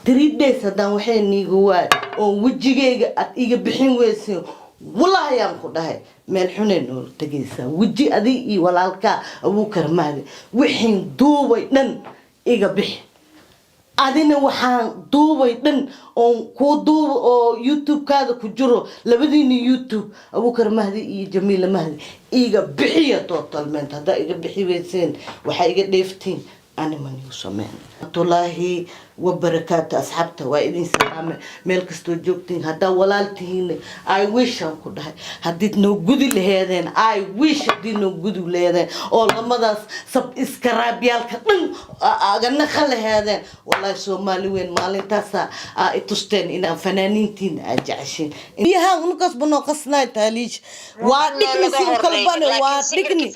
3 days haddaan waxay niiga waay oo wejigayga aad iga bixin weysin والله يا مخدها مال حنين نور تجيسا وجي أذي ولا أبوكر مالي وحين دوبي نن إيجا بح أذينا وحان دوبي نن أو كودو أو يوتيوب كذا كجرو لبديني يوتيوب أبوكر مهدي جميلة مهدي إيجا بحية توتال من هذا إيجا بحي ويسين وحاجة ديفتين أنا من يوسمان الله وبركات أصحابته وإذن سلام ملك استوجبتين هذا ولالتين I wish أن كده هديت نوجودي لهذين I wish دي نوجودي لهذين أو لما ده سب إسكرابيال كتن أجنّ خل هذين والله سو مالوين مالين تاسا تستن إن فنانين تين أجعشين يها نقص بنقصنا تاليش وادكني سين كلبنا وادكني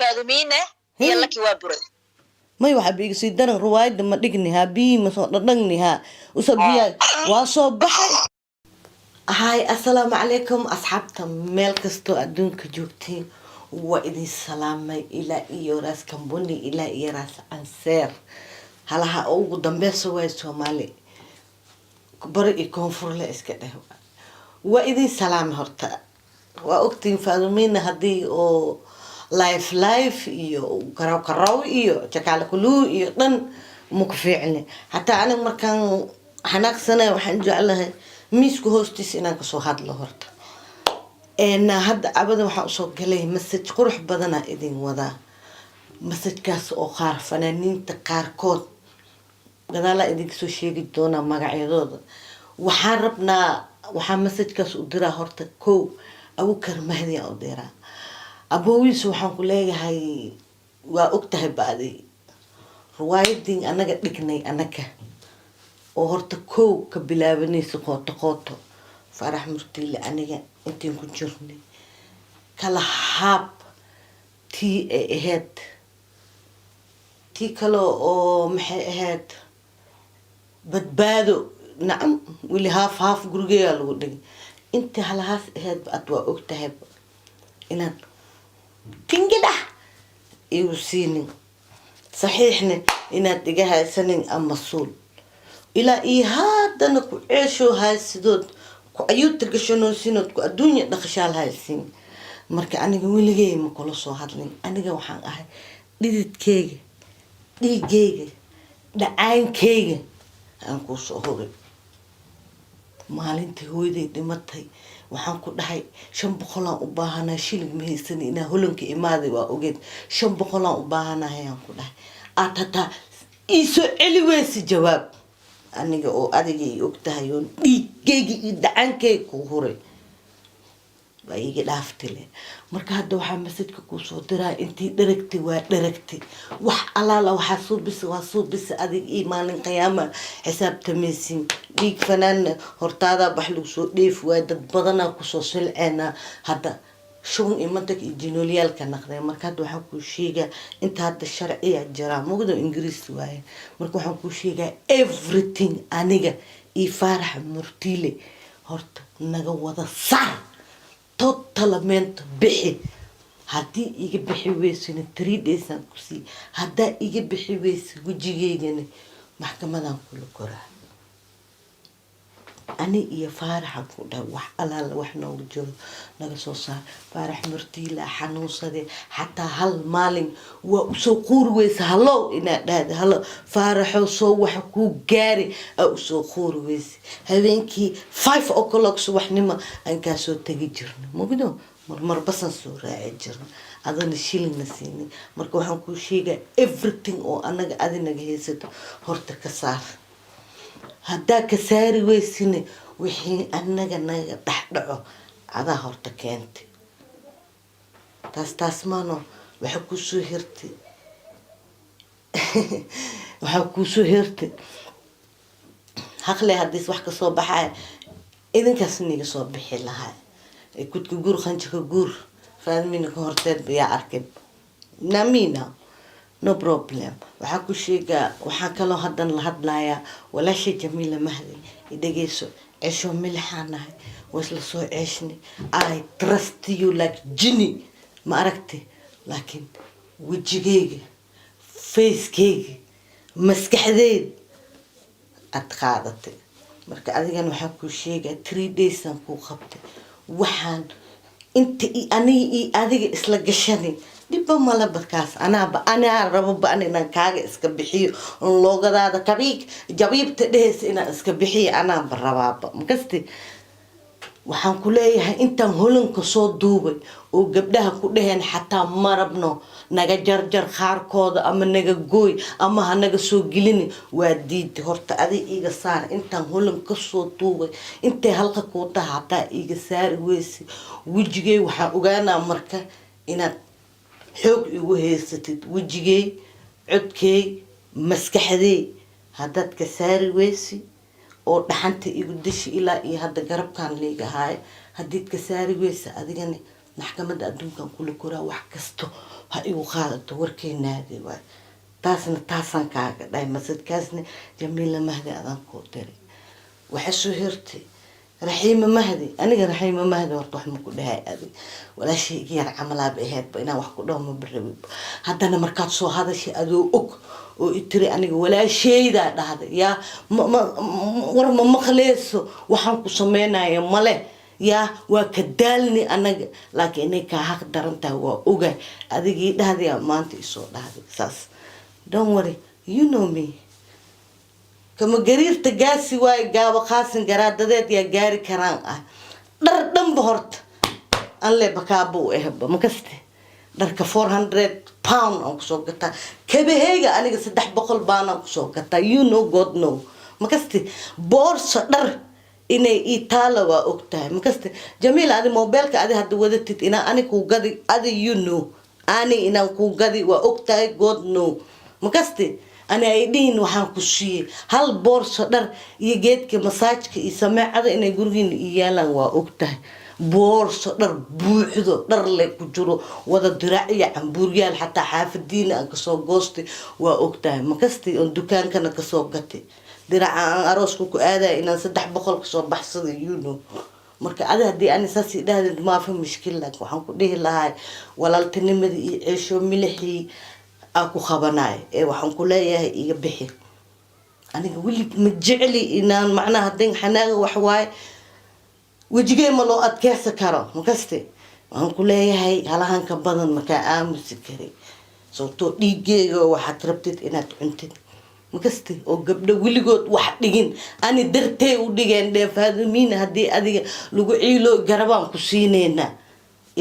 يلا كوابرد ما يوحى بيصير روايد ما دقني هابي ما صار دقني ها وسبيا وصبح هاي السلام عليكم أصحابتم ملكستو أدونك جوتين وإذن السلام إلى إيراس كمبوني إلى إيراس أنسير هلا هاو دمبس ويسو مالي بري كونفور لا إسكده وإذن السلام هرتا وأكتين فادمين هدي أو لايف iyo karaw iyo jakaal kulu iyo dhan muku fiicne hatta ana markaan xanaaqsanay waxaan jeclahay miisku hoostiis inaan ka soo hadlo horta hadda abada waxaan soo galay message qurux badan idin wada message-kaas oo qaar fanaaniinta qaarkood gadaala idin soo sheegi doona magacyadooda waxaan message-kaas u diraa horta Abuukar Mahdi u diraa أبويس وحن كلها هاي وأكتها بعدي روايدين أنا قد لكني أنا وهرت كبلا بني سقوط فرح مرتي أنا أنت كنت شرني كلا حاب تي هاد تي كلا أو محيهاد بدبادو نعم واللي هاف جروجيال ودي أنت هلا هاد أتوا أكتها إن تنجده يوسيني صحيحني إن تجاه سنين أم مسؤول إلى هذا نكو عيشو هاي السدود كو أيوت تركشونو سينود كو الدنيا دخشال هاي السين مركا أنا قولي جاي مكولو صو هادلين أنا جو حان أهي ديت كيجي دي جيجي دعين كيجي أنكو صو هوري maalintii hooyaday dhimatay waxaan ku dhahay 500 aan u baahanaa shilin ma haysan inaa holanka imaaday waa ogeed 500 aan u baahanahay aan ku dhahay aad iso celi weysi jawaab aniga oo adigay ogtahay oo dhiigayga iyo dhacankayga ku huray iga dhaaftile marka hadda waxaa masajka ku soo diraa intii dharagtay waa dharagtay wax alaala waxa soo bis adig maalin qiyaama xisaabtamaysin dhiig fanaan hortaada bax lagu soo dheef waa dad badana ku soo silceena hadda shun imantak injineeriyalka naqday marka hadda waxaan ku sheegaa inta hadda sharciya jira mugdo ingiriis waaye marka waxaan ku sheegaa everything aniga Farax Murtiile horta naga wada saar totalmente bixi hadii iga bixi weysin 3 days aan ku sii hadda iga bixi weysin wajigeygana maxkamadan kula koraa ani iyo Farax ku dhaw wax alaala wax noogu jiro naga soo saar Farax Murtiile xanuunsade hatta hal maalin waa u soo qoor weysa halo ina dhaad halo Faraxo soo wax ku gaari oo soo qoor weysa habeenkii 5 o'clock subaxnimo aan ka soo tagi jirno mugdo mar basan soo raaci jirno adana shilin siini marka waxaan ku sheegaa everything oo anaga adinaga haysato horta ka saar hadda ka saari weysine wixii anaga naga dhaxdhaco ada horta keentay taas maano waxa ku soo hirtay haqle hadis wax ka soo baxay idinkaas niga soo bixi lahaa kudka guur khanjika guur faadmina ka horteed biya arkay namina no problem waxa ku sheega waxa kale hadan la hadlaaya walaashay Jamiila Mahdi idageyso عيشو ملحانه واسلا سو عيشني I trust you like Jinny ما أركتي لكن وجهي فيس كي مسكحدين أتخاذت marka adigan waxaan kuu sheegaa 3 days aan kuu qabtay waxaan inta aniga adiga isla gashani dhibba mala badkaas anaa rabo baan inaan kaaga iska bixiyo loogadaada kabiig jabiibta dhehaysa inaan iska bixiyo anaa rabaaba makasti waxaan ku leeyahay intaan holanka soo duubay oo gabdhaha ku dhaheen xataa marabno naga jarjar qaarkooda ama naga gooy ama ha naga soo gelini waa diiday horta adig iga saar intaan holanka soo duubay intay halka kuu taha hataa iga saari weysi wejigay waxaan ogaanaa marka inaad xoog igu haysatid wejigay codkay maskaxday haddaad ka saari weysi oo dhaxanta igu dashi ilaa iyo hadda garabkaan liiga haay haddiid ka saari weysa adigana maxkamadda adduunkan kula koraa wax kasto ha igu qaadato warkeenaadi waay taasaan kaaga dhahay masadkaasna Jamiila Mahdi adaan kuu diray waxa soo hirtay Raxiima Mahdi aniga Raxiima Mahdi horta wax ma ku dhahay adig walaashay yar camalaab ahayd inaan wax ku dhaw ma barabi haddana markaad soo hadashay adoo og oo itiri aniga walaashayda dhahday yaa war ma maqleyso waxaan ku sameynaya male yaa waa ka daalni anaga laakiin inay ka xaq darantaa waa ogaay adigii dhahday maanta isoo dhahday saas don't worry you know me kama gariirta gaasi waay gaabo qaasin garaadadeed yaa gaari karaan ah dhar dhanba horta aan le bakaabo u ehba makaste dharka 400 pound aan kusoo gataa kabaheyga aniga 300 baan aan kusoo gataa you know god know makaste boorso dhar inay itaala waa ogtahay makaste Jamiila adi mobilka adi hadda wadatid inaa ani ku gadi adi you know ani inaan ku gadi waa ogtahay god know makaste أنا أيدين وحن كشيء هل بورصة در يجيت كمساج كيسمع هذا إنه يقولين إيالا وأكته بورصة در بوحدة در لك جرو وذا درعي عن بوريال حتى حافظين أنكسو قوستي وأكته ما كستي الدكان كان كسو قتي درع أروسكو هذا إن صدح بخل كسو بحصد يونو marka ada hadii aan saasi dhahdid ma fa mushkil waxaan ku dhihi lahay walaaltinimada eesho milixi aku khabanay waxaan ku leeyahay iga bixi aniga wili ma jeceli inaan macnaha hadin xanaaga wax waay wajigay ma loo adkeysan karo makaste waxaan ku leeyahay halahan ka badan marka aamusi kari sababtoo dhiiggeega waxaad rabtid inaad cuntid makaste oo gabdho wiligood wax dhigin ani dartay u dhigeen dheefaadimiina hadii adiga lagu ciilo garabaan ku siineyna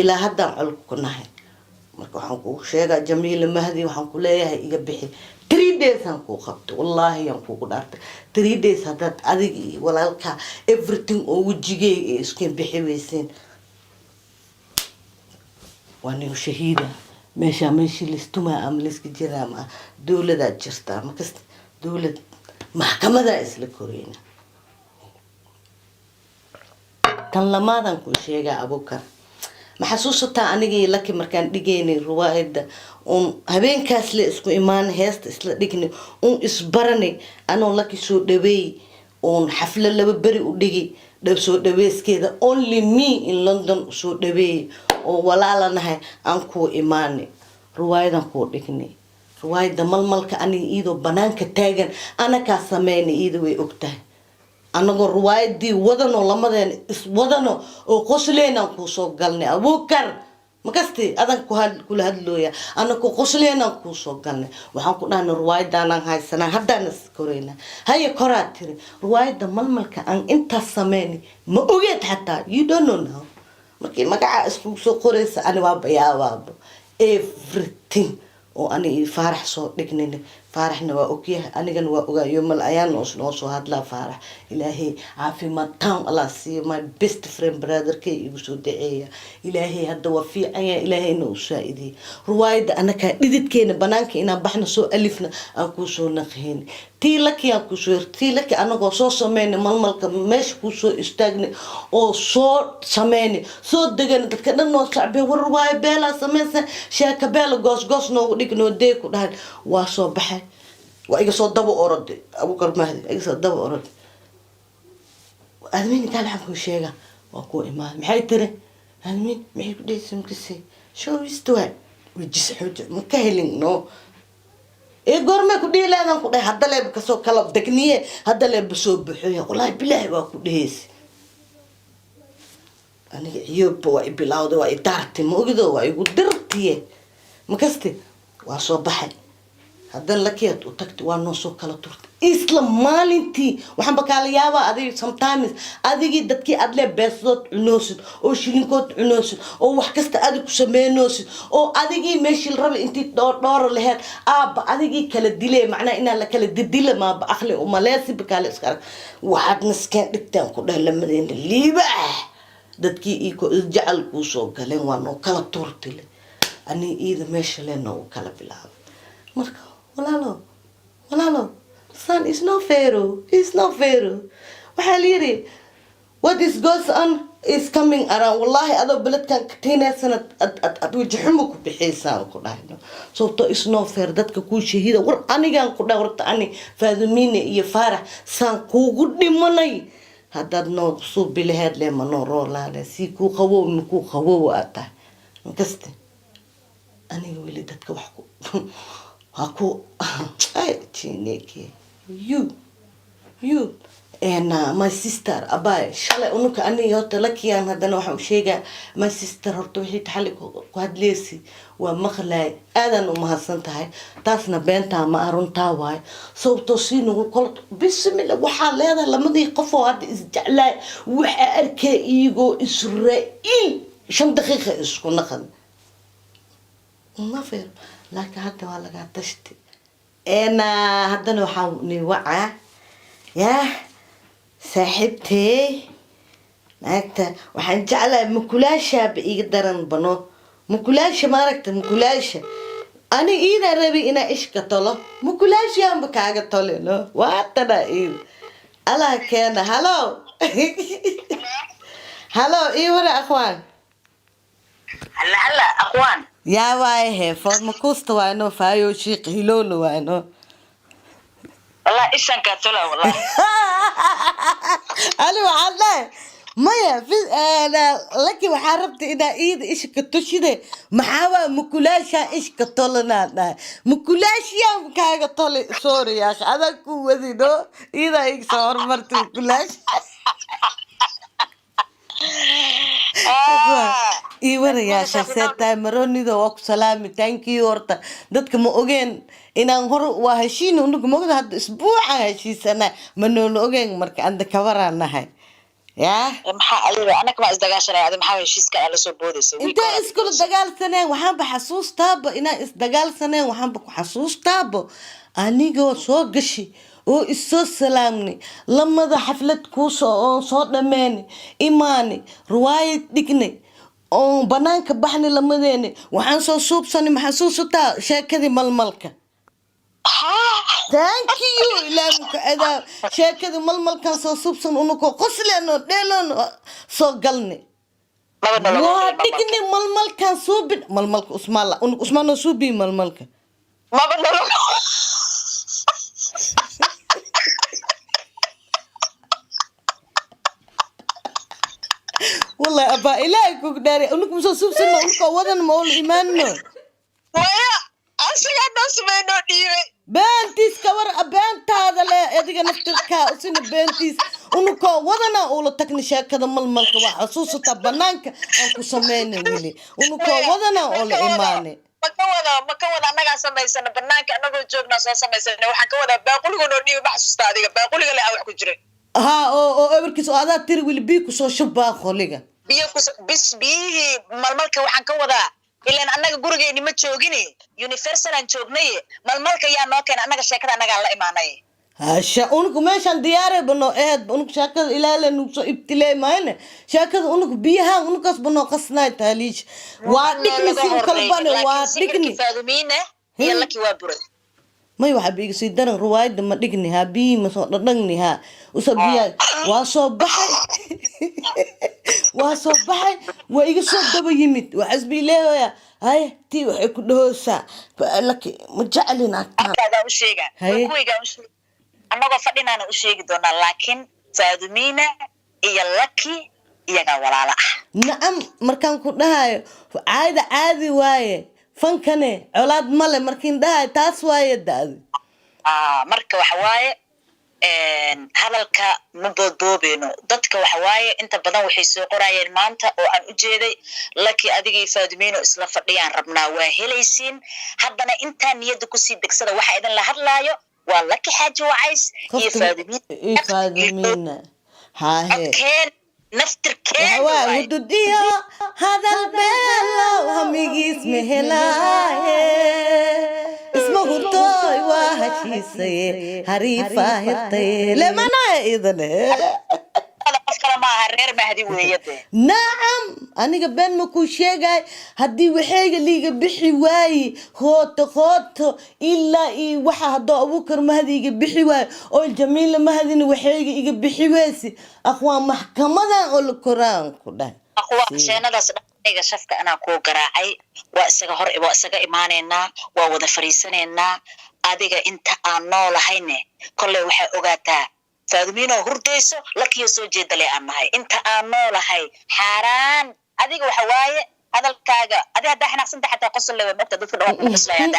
ilaa hadda cul ku nahay marka waxaan ku sheegaa Jamiila Mahdi waxaan ku leeyahay iga bixi 3 days aan ku qabto wallahi aan ku dhaartay 3 days hadad adiga walaalka everything oo wajigay iska bixi weyseen waan shahiida meeshii listuma am liska jiraama dawladda jirta makasta dawlad maxkamada isla koreena tan lamadan ku sheega Abukar maxasuusata anigii laki markaan dhigeynay ruwaayada habeenkaas la isku imaan heesta isla dhigni isbarani anoo laki soo dhaweey xaflad laba bari u dhigi soo dhaweyskeeda only me in London soo dhaweey oo walaalanahay aan ku imaanay ruwaayadan ku dhignay ruwaayada malmalka aniga iido banaanka taagan ana ka sameeyay iido way ogtahay anagoo ruwaayadii wadano lamadeen is wadano oo qosleena ku soo galnay Abukar makasti adan ku kula hadlooya anagoo qosleena ku soo galnay waxaan ku dhahnay ruwaayadan aan haysana haddaan is koreena haye koraatiri ruwaayada malmalka aan inta sameeyay ma ogeed hataa you don't know now markii magaca isku soo qoreysa ani waa bayaabo everything oo ani farax soo dhignay faraxna waa ogyahay anigana waa ogaayo mal ayaan noo soo hadla farax ilaahay caafimaad taan Allah siiyo my best friend brother kay igu soo daceeya ilaahay hadda waa fiican yahay ilaahay noo saaidii ruwaayada anaka dhididkeena banaanka inaan baxna soo alifna aan ku soo naqeen tiilaki aan ku soo tiilaki anagoo soo sameeyay malmalka meesh ku soo istaagnay oo soo sameeyay soo degan dadka dhan noo sacbay war ruwaay beela sameeyay sheeka beela goos noo dhigno dee ku dhahay waa soo baxay waa iga soo dabo orod Abukar Mahdi iga soo dabo orod admin inta la ku sheega waa ku imaan maxay tiri admin maxay ku dheeysan kisay show istuwa wajis xujo ma ka helin no إيه قرمة كده لا أنا كده هذا اللي بكسو كلام دقنية هذا اللي بسوي بحية والله بالله بكده أنا يوب وإبلاود وإدارتي موجودة ويقدرتي مكستي وصباحي هذا لكيت وتكت وانوسو كلا تورت إسلام مالنتي وحنبك على يابا أدي sometimes أدي دتكي أدلى بسوت عنوسد أو شيلينكوت عنوسد أو وحكست أدي كسمينوسد أو أدي ماشي الرب أنتي دور اللي هاد أدي كلا ديلي معناه إن الله كلا ديلي ما بأخلي وملاسي بكالي سكر واحد نسكن دكتور كده لما دين اللي بقى dadkii iko jacayl ku soo galeen waa noo kala turtile ani iida meesha leena oo kala bilaabo marka walaalo son is no fair waxa la yiri what is goes on is coming around wallahi ado beledkan katina sanad ad wajhumo ku bixisaan ku dhahno sababtoo is no fair dadka ku shahiida war anigan ku dhawarta ani faadumine iyo faarax san kuugu dhimanay هذا نو صوب بلهاد لما نورو لا سيكو قوو مكو قوو أتا مكست أنا ولدتك وحكو هاكو أي تينيكي you and my sister أباي شالي أنوك أني يوت لك يا هذا نوع شيء my sister هرتو هي تحلك وهاد ليسي ومخلاي أذن ومهسنتها تاسنا بنتها ما أرنتها واي صوتو سينو وقلت بسم الله وحال هذا لما ذي قفوا هاد إسجعلاي وحاركا إيجو إسرائيل شن دقيقة إسكو نخل ما فير لكن حتى ولا قاعد تشتي أنا هذا نوع نوعه يا صاحبتي ناكتا waxaan jeclahay mukulaasha biiga daran bano mukulaasha maaragta mukulaasha ani ina rabi ina ishka tolo mukulaasha amba kaaga toleno waatana ii ala keena hello iwara akhwan هلا اخوان يا واي فما كوست وانو فايو شيق هيلولو وانو والله ايش كاتولا والله أنا والله مايا في أنا لكن وحاربت إذا إيد إيش كتوشيده محاوى مكولاشة إيش كتولنا مكولاشة كاغا تولي سوري يا أخي هذا كوزي دو إذا إيش صار مرت مكولاش إيوه يا شخصية تامروني ده وقت سلامي thank you ورتا دتك مؤجن إن أنهر وهشين ونك مؤجن هاد أسبوع هشي سنة منو نؤجن مرك عند كبرنا هاي يا أنا كمان إزدقاش أنا هذا محاول شيء كأنه سبودس أنت إسكول الدجال سنة وحن بحسوس تاب إن إسدجال سنة وحن بحسوس تاب أني جو سوق قشي oo isoo salaamni lamada xaflad ku soo dhameeni imaani riwaayad dhignay oo banaanka baxni lamadeeni waxaan soo suubsanay maxasuusta sheekadii malmalka thank you ilaamka ada sheekadii malmalkan soo suubsan unuko qosleno dheelon soo galni waa dhigni malmalkan suubin malmalka usmaano suubi malmalka والله أبا إلهي كوك داري أنك مسوسوب سنة أنك ودن مول إيمانو ويا أسيا ناس منو ديوي بنتيس كور أبنت هذا لا يديك نفتركها أسين بنتيس أنك ودن أول تكنيشة كذا ململك وحسوس تبنانك أنك سمعني ولي أنك ودن أول إيماني ما كودا أنا سميسنا بنانك أنا جوجنا سميسنا وحكودا باقول لهم ديوي بحسوس هذه باقول لهم لا أوعى كجري ها أو أبركيس هذا تري واللي بيكو سو شبا خليقة بس بيه مالمالك waxaan ka wadaa ilaan anaga gurigeeni ma joogini universal aan joognay maalmalka yaa noo keen anaga sheekada anaga la imaanay hasha unku meeshan diyaare bano unku sheekada ilaalan soo ibtilay maayna sheekada unku biyaha unkas bano qasnay taalish waa dhigni si kalbana waa dhigni faadumina yalla ki waa buray may waxa biiga si daran ruwaayada ma dhigni ha bii ma soo dhadhagni ha usabiya waa soo baxay waa iga soo daba yimid waxasbi leeyahay hay tii waxay ku dhahoosaa laki ma jeclin akada u sheega kuwiga u sheega anaga fadhinaana u sheegi doonaa laakiin faadumina iyo laki iyaga walaala nacam markaan ku dhahayo caadi waaye fankane colaad male markiin dhahay taas waaye daadi marka waxa waaye hadalka ma boodboobeyno dadka waxa waaye inta badan waxay soo qorayeen maanta oo aan u jeeday laki adigii Faadimiino isla fadhiyaan rabnaa waa helaysiin haddana intaan niyada kusii degsada waxa idin la hadlaayo waa laki xaaji wacays iyo Faadimiina هاي نفتر كان ودوديا هذا البلا وهمي اسمه هلاي اسمه طوي وهشيسي هريفة هطي لما أنا إذن هذا أفكار ما هرير مهدي ويدي نعم أنا قبل ما كل شيء جاي هدي وحاجة اللي بحي واي خوت إلا واحد أبوكر مهدي يبحي واي أو الجميلة مهدي وحاجة يبحي واسي أخوان محكمة أو القرآن كله أخوان شينا ده صدق شفك أنا كو قراعي وأسجى إيماننا ووضع فريسنا أديك أنت أنا لهينه كل واحد أوجاته Faadimiino hurdayso lakiyo soo jeedalay aan nahay inta aan noolahay xaraan adiga waxa waaye hadalkaaga adiga daxnaqsan xataa qosol leeyahay marka dadka dhaw ku islaayaan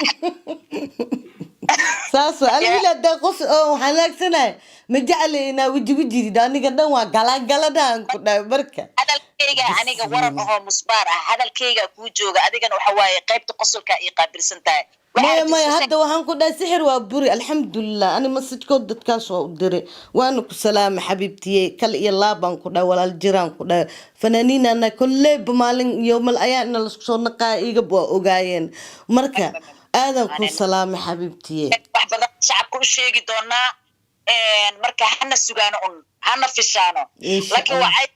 saaso alila da qos oo waxaan laagsanahay ma jeclayna wiji aniga dhan waa galagaladaan ku dhaay marka hadalkayga aniga waran oo musbaar ah hadalkayga ku jooga adigana waxa waaye qaybta qosolka ay qaabilsan tahay ما هذا وهن كنا سحر وبوري الحمد لله أنا مسج كود كاسو دري وأنا كسلام حبيبتي كل يلا بانكودا ولا الجيران كودا فنانين أنا كل بمالين يوم الأيام نلصق نقا يجبوا أوجاين مركا هذا كسلام حبيبتي وحبنا شعب كل شيء جدونا مركا هنا سجانون هنا فيشانو لكن وعي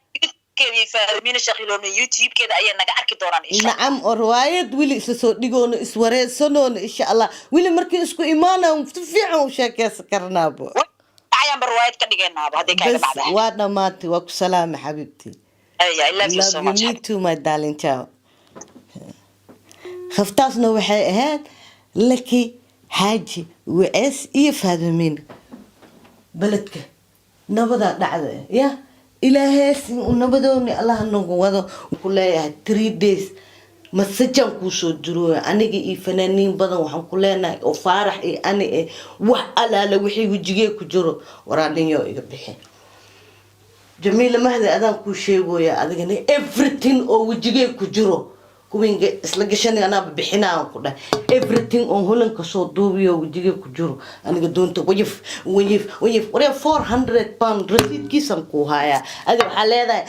كيف فاهمين شغلون يوتيوب كذا أيه نجارك دوران إن شاء الله. نعم رواية ويلي سسود ديجون إسوارة سنون إن شاء الله ويلي مركي إسكو إيمانا وفتفيعهم شاكي سكرنا بو. عيان برواية كديجنا بو هذيك هذا بعدها. بس وادنا ماتي وكسلام حبيبتي. أيه I love you so much. Love you me too my darling ciao. خفتاسنا وحي هاد لكي حاجي وإس يفهمين بلدك نبضة دعوة يا. إلهي ونبدوني الله نقوله وكلها 3 days مسجن كوسو درو أنا جي فنانين بدن وحن كلنا وفارح أنا وحلا لوحي وجيه كجرو وراني يو يقبحي جميلة مهدي أذان كوشي ويا أذان everything أو وجيه كجرو كوين إسلاجشني أنا بحنا وكله everything أو هلن كصدوبي أو وجيه كجرو أنا قدون تويف وريا 400 pound رصيد كيسم كوهايا هذا حالة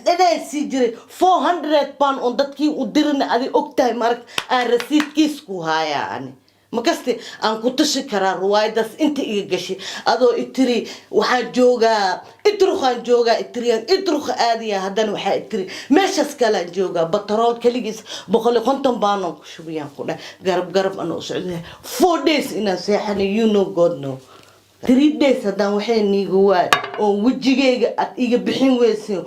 ده سيجري 400 pound on that كي ودرنا هذه أكتر مارك رصيد كيس كوهايا أنا ما كستي أن كنت شكرا روايدس أنت إيجاشي أدو إتري وحجوجا إتروخان جوجا إتريان إتروخ آدية هذا وحى إتري ماشى سكالا جوجا بطرول كليجس بقول كنتم بانو شو بيان كنا قرب أنا أسعد 4 days إن سيحني you know God know 3 days هذا وحى نيجوا ووجيجي إيجا بحين ويسيو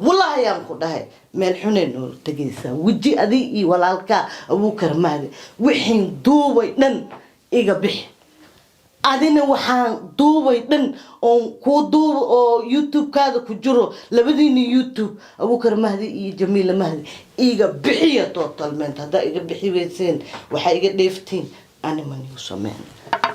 والله يا أنكو ده من حنين تجلسه وجي أذي ولا الكا أبو كرمادي وحين دوبي نن إيجا بح أذينا وحان دوبي نن أو كودو أو يوتيوب كذا كجرو لبديني يوتيوب أبو كرمادي إيه جميلة مهدي إيجا بحية توتالمنت هذا إيجا بحي ويسين وحاجة ديفتين أنا من يوسمان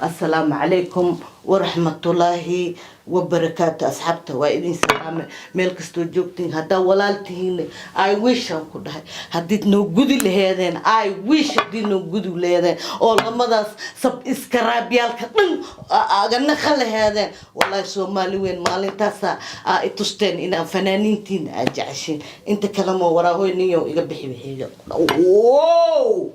السلام عليكم ورحمة الله وبركاته أصحابته وإذن سلام ملك استوجبتين هذا ولالتين I wish أنكو ده هديت نوجودي لهذين I wish دي نوجودي لهذين أو لما ده سب إسكرابيال كتن أجنّ خل هذين والله سومالي وين مالي تاسا إتوستين إن فنانين تين أجعشين أنت كلامه وراه نيو إيجا بحي واو